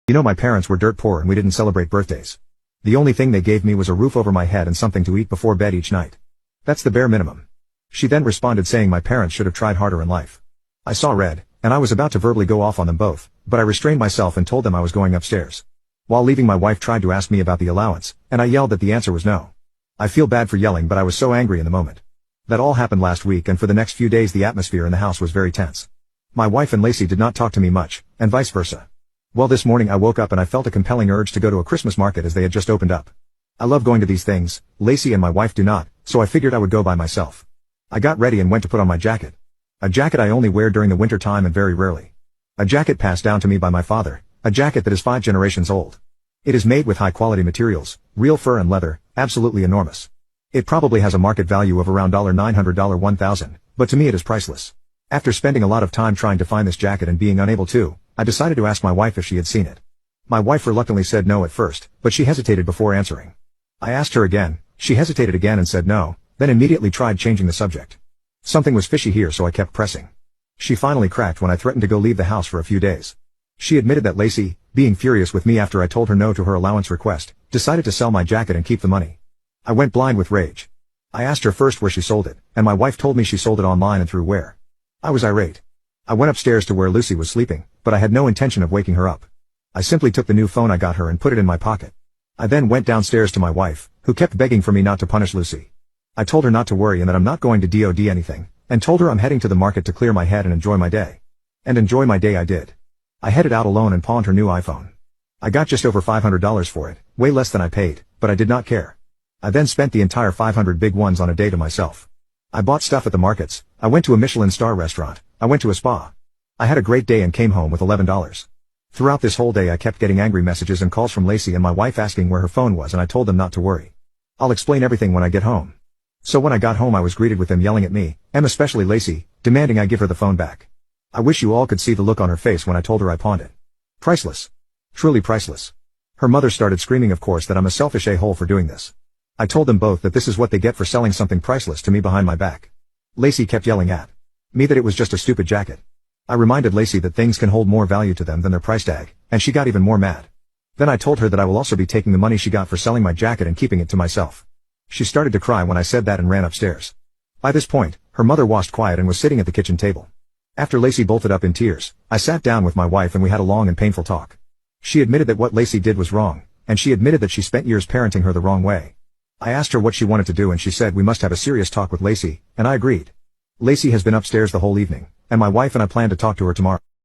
You know, my parents were dirt poor and we didn't celebrate birthdays. The only thing they gave me was a roof over my head and something to eat before bed each night. That's the bare minimum. She then responded saying my parents should have tried harder in life. I saw red, and I was about to verbally go off on them both, but I restrained myself and told them I was going upstairs. While leaving, my wife tried to ask me about the allowance, and I yelled that the answer was no. I feel bad for yelling, but I was so angry in the moment. That all happened last week, and for the next few days the atmosphere in the house was very tense. My wife and Lacey did not talk to me much, and vice versa. Well, this morning I woke up and I felt a compelling urge to go to a Christmas market as they had just opened up. I love going to these things. Lacey and my wife do not, so I figured I would go by myself. I got ready and went to put on my jacket. A jacket I only wear during the winter time and very rarely. A jacket passed down to me by my father, a jacket that is 5 generations old. It is made with high quality materials, real fur and leather, absolutely enormous. It probably has a market value of around $900 $1,000, but to me it is priceless. After spending a lot of time trying to find this jacket and being unable to, I decided to ask my wife if she had seen it. My wife reluctantly said no at first, but she hesitated before answering. I asked her again, she hesitated again and said no, then immediately tried changing the subject. Something was fishy here, so I kept pressing. She finally cracked when I threatened to go leave the house for a few days. She admitted that Lacey, being furious with me after I told her no to her allowance request, decided to sell my jacket and keep the money. I went blind with rage. I asked her first where she sold it, and my wife told me she sold it online and through where. I was irate. I went upstairs to where Lucy was sleeping, but I had no intention of waking her up. I simply took the new phone I got her and put it in my pocket. I then went downstairs to my wife, who kept begging for me not to punish Lucy. I told her not to worry and that I'm not going to DOD anything, and told her I'm heading to the market to clear my head and enjoy my day. And enjoy my day I did. I headed out alone and pawned her new iPhone. I got just over $500 for it, way less than I paid, but I did not care. I then spent the entire 500 big ones on a day to myself. I bought stuff at the markets, I went to a Michelin star restaurant, I went to a spa. I had a great day and came home with $11. Throughout this whole day I kept getting angry messages and calls from Lacey and my wife asking where her phone was, and I told them not to worry. I'll explain everything when I get home. So when I got home I was greeted with them yelling at me, and especially Lacey, demanding I give her the phone back. I wish you all could see the look on her face when I told her I pawned it. Priceless. Truly priceless. Her mother started screaming, of course, that I'm a selfish a-hole for doing this. I told them both that this is what they get for selling something priceless to me behind my back. Lacey kept yelling at me that it was just a stupid jacket. I reminded Lacey that things can hold more value to them than their price tag, and she got even more mad. Then I told her that I will also be taking the money she got for selling my jacket and keeping it to myself. She started to cry when I said that and ran upstairs. By this point, her mother washed quiet and was sitting at the kitchen table. After Lacey bolted up in tears, I sat down with my wife and we had a long and painful talk. She admitted that what Lacey did was wrong, and she admitted that she spent years parenting her the wrong way. I asked her what she wanted to do and she said we must have a serious talk with Lacey, and I agreed. Lacey has been upstairs the whole evening, and my wife and I plan to talk to her tomorrow.